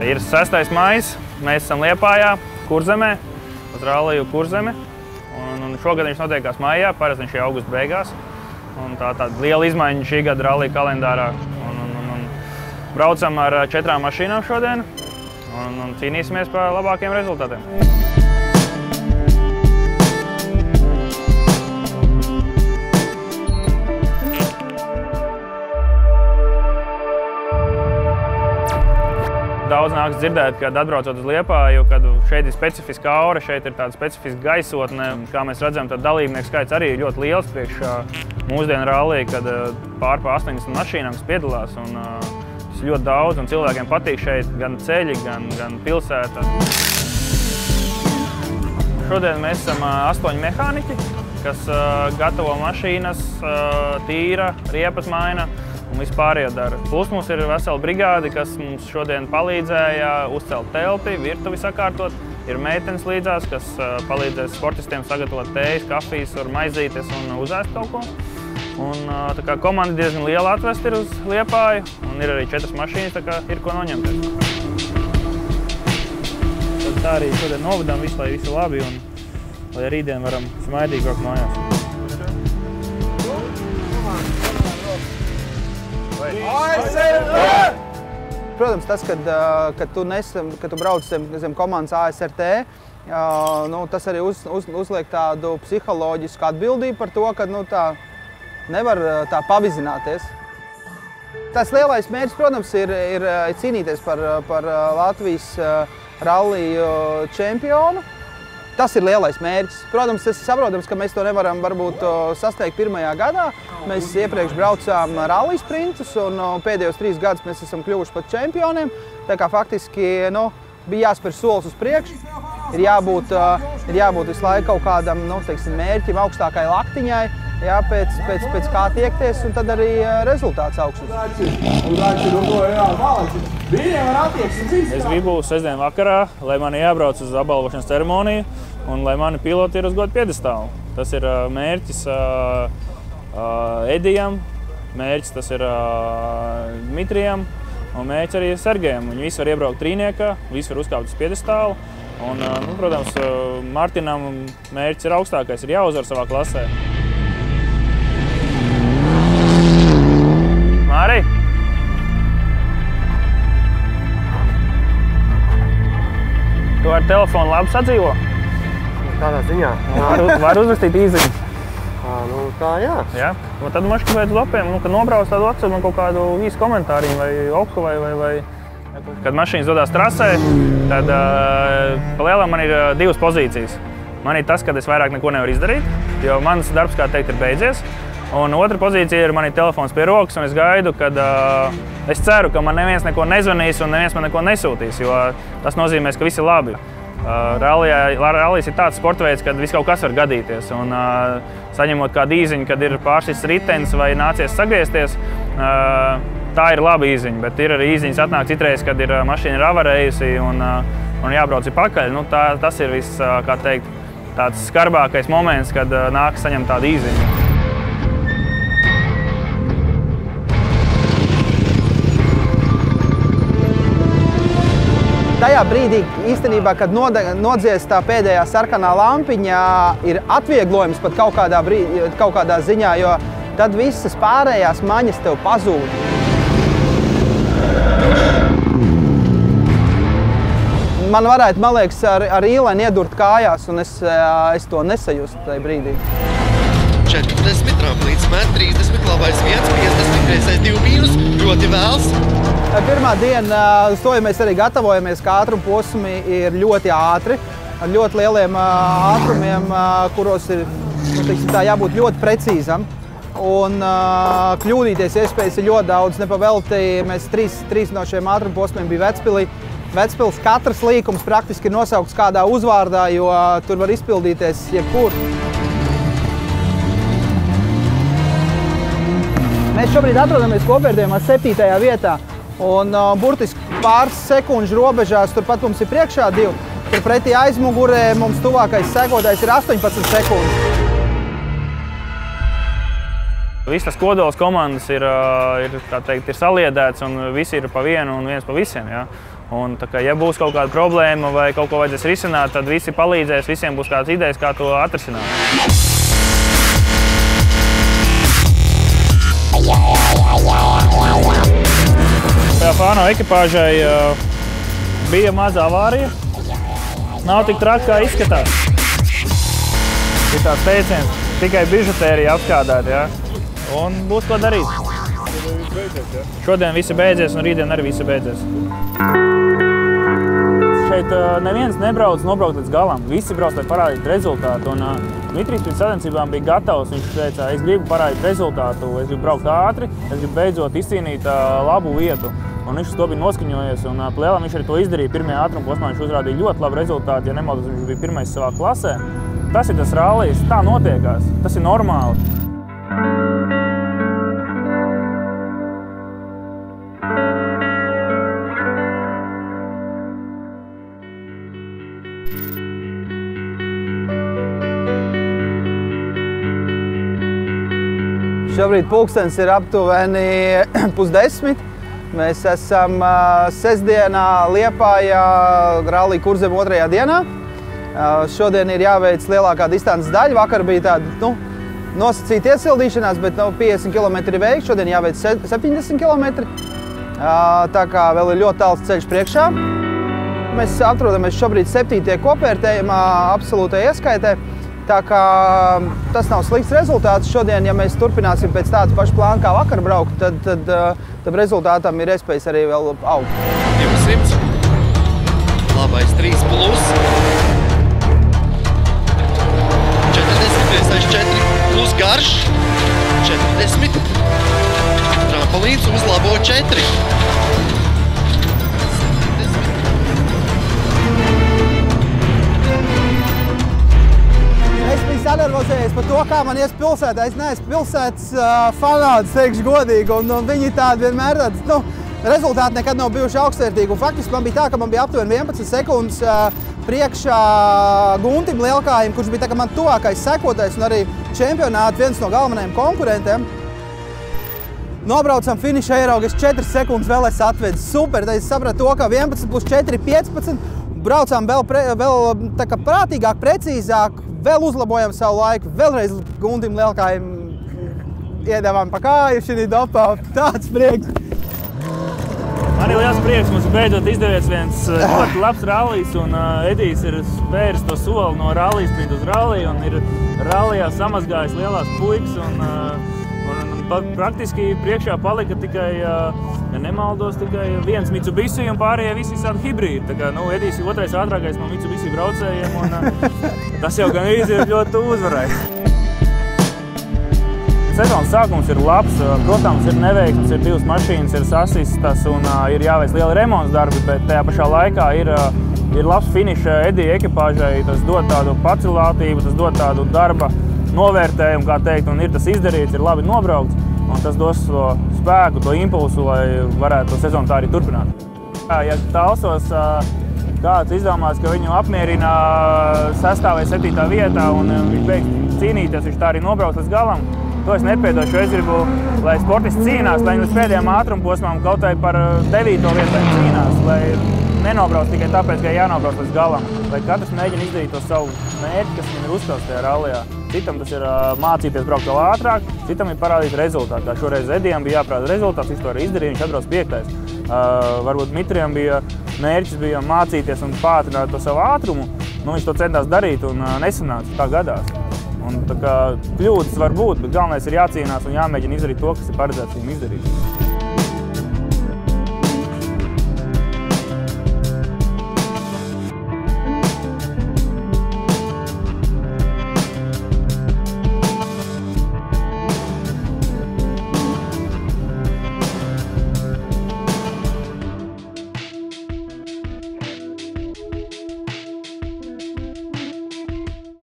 Ir 6. maijs, mēs esam Liepājā, Kurzemē, uz ralliju Kurzeme. Un šogad viņš notiekās maijā, parasti viņš ir augusta beigās. Un tāda liela izmaiņa šī gada rallija kalendārā. Un braucam ar 4 mašīnām šodien un cīnīsimies par labākiem rezultātiem. Daudz nāks dzirdēt, kad atbraucot uz Liepāju, kad šeit ir specifiska aura, šeit ir tāda specifiska gaisotne. Kā mēs redzam, tad dalībnieku skaits arī ir ļoti liels priekš mūsdienu rallija, kad pār 80 mašīnām, kas piedalās. Tas ir ļoti daudz un cilvēkiem patīk šeit gan ceļi, gan pilsēta. Šodien mēs esam 8 mehāniķi, kas gatavo mašīnas, tīra, riepas maina. Un vispārējo dara. Plus mums ir vesela brigāde, kas mums šodien palīdzēja uzcelt telpi, virtuvi sakārtot. Ir meitenes līdzās, kas palīdzēs sportistiem sagatavot tējas, kafijas, maizītes un uzēst kaut ko. Un, tā kā komanda diezgan liela atvest ir uz Liepāju, un ir arī 4 mašīnas, tā kā ir ko noņemties. Tad tā arī šodien novadām visu, lai visi labi un lai rītdien varam smaidīgi braukt mājās. Protams, tas, kad tu brauc zem komandas ASRT, tas arī uzliek tādu psiholoģisku atbildību par to, ka tā nevar tā pavizināties. Tas lielais mērķis, protams, ir cīnīties par Latvijas ralliju čempionu. Tas ir lielais mērķis. Protams, tas ir saprotams, ka mēs to nevaram varbūt sasniegt pirmajā gadā. Mēs iepriekš braucām rallija sprintus un pēdējos 3 gadus mēs esam kļuvuši par čempioniem. Tā kā faktiski bija jāspēr solis uz priekšu. Ir jābūt visu laiku kaut kādam mērķim, augstākai laktiņai, pēc kā tiekties, un tad arī rezultāts augsts. Es gribu sestdien vakarā, lai mani jābrauc uz apbalvošanas ceremoniju un lai mani piloti ir uz godu piedestālu. Tas ir mērķis Edijam, mērķis tas ir Dmitrijam un mērķis arī Sergejam. Viņi visi var iebraukt trīniekā, visi var uzkāpt uz piedestālu. Un, protams, Martinam mērķis ir augstākais, ir jāuzvar savā klasē. Māri! Tu ar telefonu labi sadzīvo? Kādā ziņā? Var uzrakstīt īziņu? Tā jā. Jā? Un tad mašķi pēc lapiem, kad nobrauc, tad atsūd man kaut kādu īsu komentāriņu vai oku vai... Kad mašīnas dodās trasē, tad pa lielam man ir 2 pozīcijas. Man ir tas, kad es vairāk neko nevaru izdarīt, jo mans darbs, kā teikt, ir beidzies. Un otra pozīcija ir man ir telefons pie rokas, un es gaidu, kad es ceru, ka man neviens neko nezvanīs un neviens man neko nesūtīs, jo tas nozīmēs, ka viss ir labi. Rallijs ir tāds sporta veids, kad viss kaut kas var gadīties. Un, saņemot kādu īziņu, kad ir pāršis ritenis vai nācies sagriezties, tā ir laba īziņa, bet ir arī īziņas atnāk citreiz, kad ir mašīna ir avarējusi un jābrauc pakaļ. Tas ir viss, kā teikt, tāds skarbākais moments, kad nākas saņemt tādu īziņu. Tajā brīdī, īstenībā, kad nodzies tā pēdējā sarkanā lampiņa, ir atvieglojums pat kaut kādā ziņā, jo tad visas pārējās maņas tev pazūd. Man varētu, man liekas, ar īleni iedurt kājās, un es to nesajūstu tajā brīdī. 40, tramplīns met, 30, labais 1, 50, reizais 2 mīnus, ļoti vēls. Pirmā diena, to ja mēs arī gatavojamies, ka ātruma posmi ir ļoti ātri, ar ļoti lieliem ātrumiem, kuros ir jābūt ļoti precīzam. Un kļūdīties iespējas ir ļoti daudz, nepavelti. Mēs 3 no šiem ātruma posmiem bija Vecpilī. Vecpils katrs līkums praktiski ir nosaukts kādā uzvārdā, jo tur var izpildīties jebkur. Mēs šobrīd atrodamies kopvērtējumā 7. vietā. Un burtiski pāris sekundžu robežās turpat mums ir priekšā 2. Turpretī aizmugurē mums tuvākais sekotājs ir 18 sekundes. Viss tas kodols komandas ir saliedēts un visi ir pa vienu un viens pa visiem. Ja? Un, ja būs kaut kāda problēma vai kaut ko vajadzēs risināt, tad visi palīdzēs, visiem būs kādas idejas, kā to atrisināt. Fāno ekipāžai bija maza avārija. Nav tik traki, kā izskatās. Ir tāds teiciens, tikai bižutērija apskādāt, ja? Un būs ko darīt. Šodien visi beidzies un rītdien arī visi beidzies. Šeit neviens nebrauc nobraukt līdz galam. Visi brauc, lai parādītu rezultātu. Un Dmitrijs pēc sacensībām bija gatavs. Viņš teica, es gribu parādīt rezultātu, es gribu braukt ātri, es gribu beidzot izcīnīt labu vietu. Un viņš uz to bija noskaņojies. Un plēlā viņš arī to izdarīja. Pirmajā ātruma posmā viņš uzrādīja ļoti labu rezultātu. Ja nemaldos, viņš bija pirmais savā klasē. Tas ir tas rallijs, tā notiekās. Tas ir normāli. Šobrīd pulkstenis ir aptuveni 9:30. Mēs esam sestdienā Liepājā rallija Kurzeme 2. dienā. Šodien ir jāveic lielākā distances daļa. Vakar bija tāda nosacīta iesildīšanās, bet 50 km ir veikts. Šodien jāveic 70 km. Tā kā vēl ir ļoti tāls ceļš priekšā. Mēs atrodamies šobrīd 7. kopvērtējumā absolūtajā ieskaitē. Tā kā tas nav slikts rezultāts šodien, ja mēs turpināsim pēc tādas pašas plāna kā vakar braukt, tad rezultātam ir iespējas arī vēl augt. 200. Labais 3+. 40, 4 + garš. 40. Trampolīns uz labo 4. Es biju sanervozējies par to, kā man ies pilsētā. Es neesmu pilsētas fanāts, teikšu godīgi, un viņi tādi vienmēr tādi, rezultāti nekad nav bijuši augstvērtīgi. Un faktiski man bija tā, ka man bija aptuveni 11 sekundes priekšā Guntim Lielkājam, kurš bija tā, man tuvākais sekotais un arī čempionāta viens no galvenajiem konkurentiem. Nobraucam finiša ieraugu, es 4 sekundes vēl esmu atvedis. Super, tad es sapratu to, ka 11 + 4 - 15. Braucām vēl tā kā prātīgāk, precīzāk, vēl uzlabojam savu laiku, vēlreiz Guntim Lielkājam iedevām pa kāju šī dopā. Tāds prieks. Man ir liels prieks, mums beidzot izdevies viens ļoti labs rallijs, un Edijs ir spēris to soli no rallijas uz ralliju, un ir rallijā samazgājis lielās puikas, un praktiski priekšā palika tikai, ja nemaldos, tikai viens Mitsubishi un pārējie visi visādi hibrīdi. Tā kā, Edijs ir otrais ātrākais no Mitsubishi braucējiem, un tas jau gan īsti ir ļoti uzvarējis. Sezonas sākums ir labs, protams, ir neveiksmes, ir divas mašīnas, ir sasistas un ir jāveic lieli remonts darbi, bet tajā pašā laikā ir labs finišs Edija ekipāžai, tas dod tādu pacilātību, tas dod tādu darba novērtējumu, kā teikt, un ir tas izdarīts, ir labi nobraukts, un tas dos to spēku, to impulsu, lai varētu to sezonu tā arī turpināt. Ja Talsos kāds izdomās, ka viņu apmierina 6. vai 7. vietā, un viņš beigs cīnīties, viņš tā arī nobrauks līdz galam, to es nepiedošu. Es gribu, lai sportisti cīnās, lai viņi līdz pēdējām ātruma posmām kaut vai par 9. vietu cīnās, lai nenobrauc tikai tāpēc, ka jānobrauc līdz galam, lai katrs mēģina izdarīt to savu mērķi, kas viņam ir uzstāsts tajā rallijā. Citam tas ir mācīties braukt vēl ātrāk, citam ir parādīt rezultātu. Kā šoreiz Edijam bija jāprāda rezultāts, viņš to arī izdarīja, viņš atbrauc 5. Varbūt Dmitrijam bija mērķis bija mācīties un pātrināt to savu ātrumu. Viņš to centās darīt un nesanāca, tā gadās. Un tā kā kļūdas var būt, bet galvenais ir jācīnās un jāmēģina izdarīt to, kas ir paredzēts viņam izdarīt.